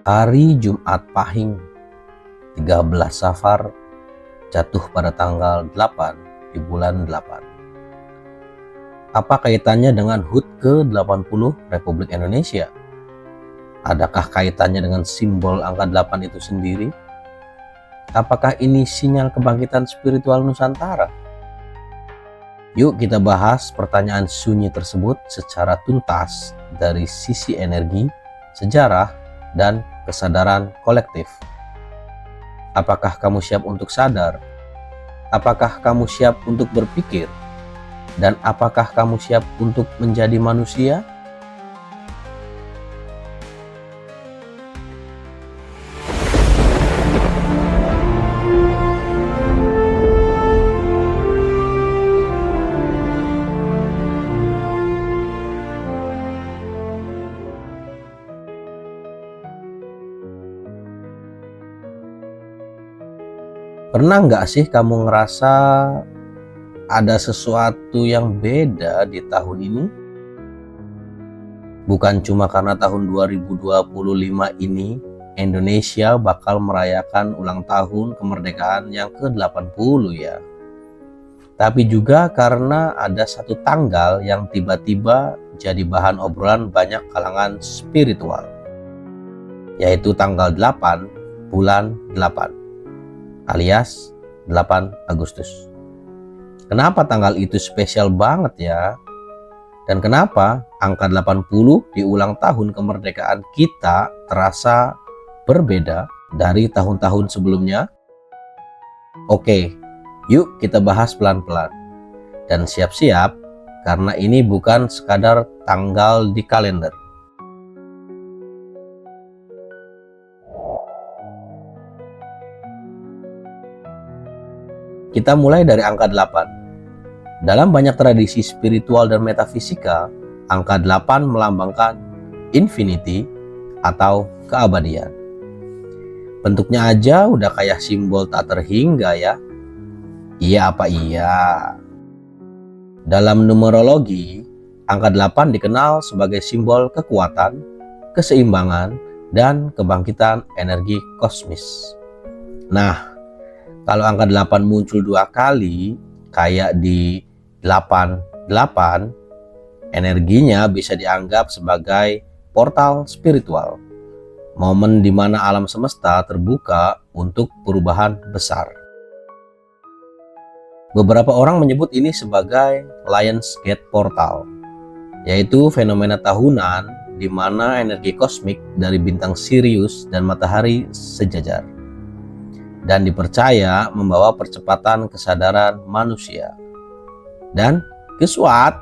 Hari Jumat Pahing 13 Safar jatuh pada tanggal 8 di bulan 8. Apa kaitannya dengan HUT ke-80 Republik Indonesia? Adakah kaitannya dengan simbol angka 8 itu sendiri? Apakah ini sinyal kebangkitan spiritual Nusantara? Yuk kita bahas pertanyaan sunyi tersebut secara tuntas dari sisi energi, sejarah, dan kesadaran kolektif. Apakah kamu siap untuk sadar? Apakah kamu siap untuk berpikir? Dan apakah kamu siap untuk menjadi manusia? Pernah nggak sih kamu ngerasa ada sesuatu yang beda di tahun ini? Bukan cuma karena tahun 2025 ini Indonesia bakal merayakan ulang tahun kemerdekaan yang ke-80 ya. Tapi juga karena ada satu tanggal yang tiba-tiba jadi bahan obrolan banyak kalangan spiritual, yaitu tanggal 8 bulan 8 alias 8 Agustus. Kenapa tanggal itu spesial banget ya? Dan kenapa angka 80 di ulang tahun kemerdekaan kita terasa berbeda dari tahun-tahun sebelumnya? Oke, yuk kita bahas pelan-pelan. Dan siap-siap karena ini bukan sekadar tanggal di kalender. Kita mulai dari angka 8. Dalam banyak tradisi spiritual dan metafisika, angka 8 melambangkan infinity atau keabadian. Bentuknya aja udah kayak simbol tak terhingga ya. Iya apa iya? Dalam numerologi, angka 8 dikenal sebagai simbol kekuatan, keseimbangan, dan kebangkitan energi kosmis. Nah, kalau angka 8 muncul 2 kali, kayak di 88, energinya bisa dianggap sebagai portal spiritual. Momen di mana alam semesta terbuka untuk perubahan besar. Beberapa orang menyebut ini sebagai Lions Gate Portal, yaitu fenomena tahunan di mana energi kosmik dari bintang Sirius dan matahari sejajar, dan dipercaya membawa percepatan kesadaran manusia. Dan guess what?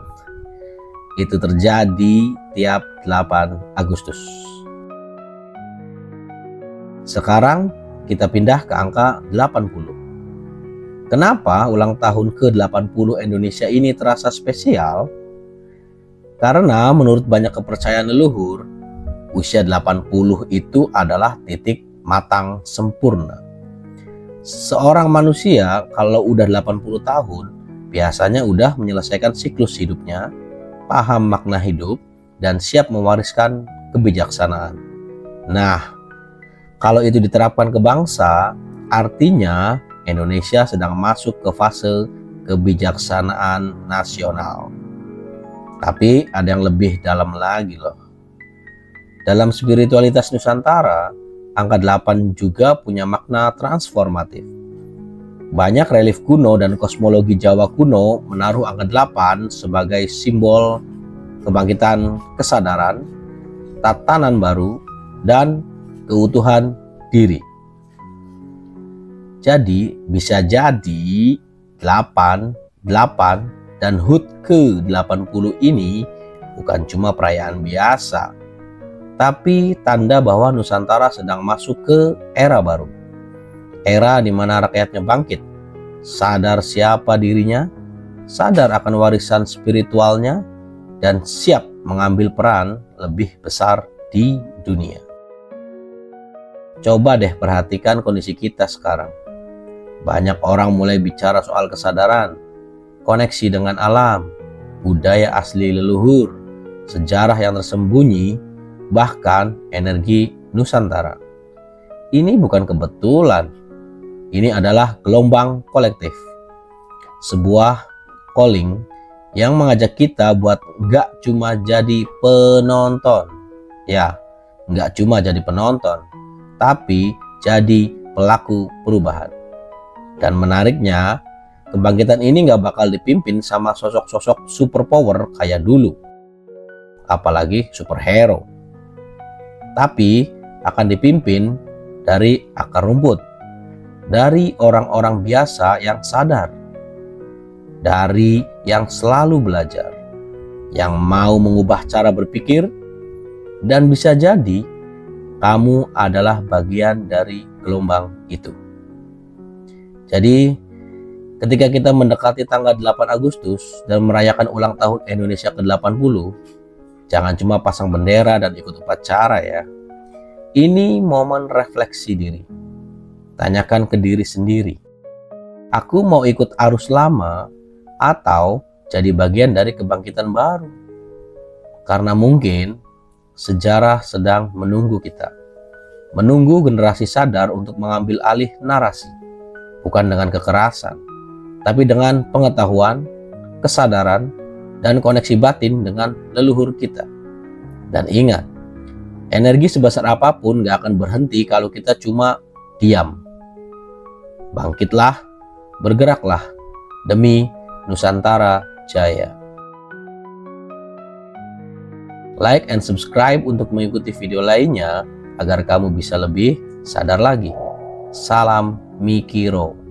Itu terjadi tiap 8 Agustus. Sekarang kita pindah ke angka 80. Kenapa ulang tahun ke-80 Indonesia ini terasa spesial? Karena menurut banyak kepercayaan leluhur, usia 80 itu adalah titik matang sempurna. Seorang manusia kalau udah 80 tahun biasanya udah menyelesaikan siklus hidupnya, paham makna hidup, dan siap mewariskan kebijaksanaan. Nah, kalau itu diterapkan ke bangsa, artinya Indonesia sedang masuk ke fase kebijaksanaan nasional. Tapi ada yang lebih dalam lagi loh. Dalam spiritualitas Nusantara, angka 8 juga punya makna transformatif. Banyak relief kuno dan kosmologi Jawa kuno menaruh angka 8 sebagai simbol kebangkitan kesadaran, tatanan baru, dan keutuhan diri. Jadi bisa jadi 8, dan HUT ke-80 ini bukan cuma perayaan biasa, tapi tanda bahwa Nusantara sedang masuk ke era baru. Era di mana rakyatnya bangkit, sadar siapa dirinya, sadar akan warisan spiritualnya, dan siap mengambil peran lebih besar di dunia. Coba deh perhatikan kondisi kita sekarang. Banyak orang mulai bicara soal kesadaran, koneksi dengan alam, budaya asli leluhur, sejarah yang tersembunyi, bahkan energi Nusantara. Ini bukan kebetulan. Ini adalah gelombang kolektif. Sebuah calling yang mengajak kita buat nggak cuma jadi penonton. Ya, nggak cuma jadi penonton, tapi jadi pelaku perubahan. Dan menariknya, kebangkitan ini nggak bakal dipimpin sama sosok-sosok superpower kayak dulu. Apalagi superhero. Tapi akan dipimpin dari akar rumput. Dari orang-orang biasa yang sadar. Dari yang selalu belajar. Yang mau mengubah cara berpikir. Dan bisa jadi kamu adalah bagian dari gelombang itu. Jadi ketika kita mendekati tanggal 8 Agustus dan merayakan ulang tahun Indonesia ke-80, jangan cuma pasang bendera dan ikut upacara ya. Ini momen refleksi diri. Tanyakan ke diri sendiri. Aku mau ikut arus lama atau jadi bagian dari kebangkitan baru? Karena mungkin sejarah sedang menunggu kita. Menunggu generasi sadar untuk mengambil alih narasi. Bukan dengan kekerasan, tapi dengan pengetahuan, kesadaran, dan koneksi batin dengan leluhur kita. Dan ingat, energi sebesar apapun gak akan berhenti kalau kita cuma diam. Bangkitlah, bergeraklah, demi Nusantara Jaya. Like and subscribe untuk mengikuti video lainnya, agar kamu bisa lebih sadar lagi. Salam Mikiro.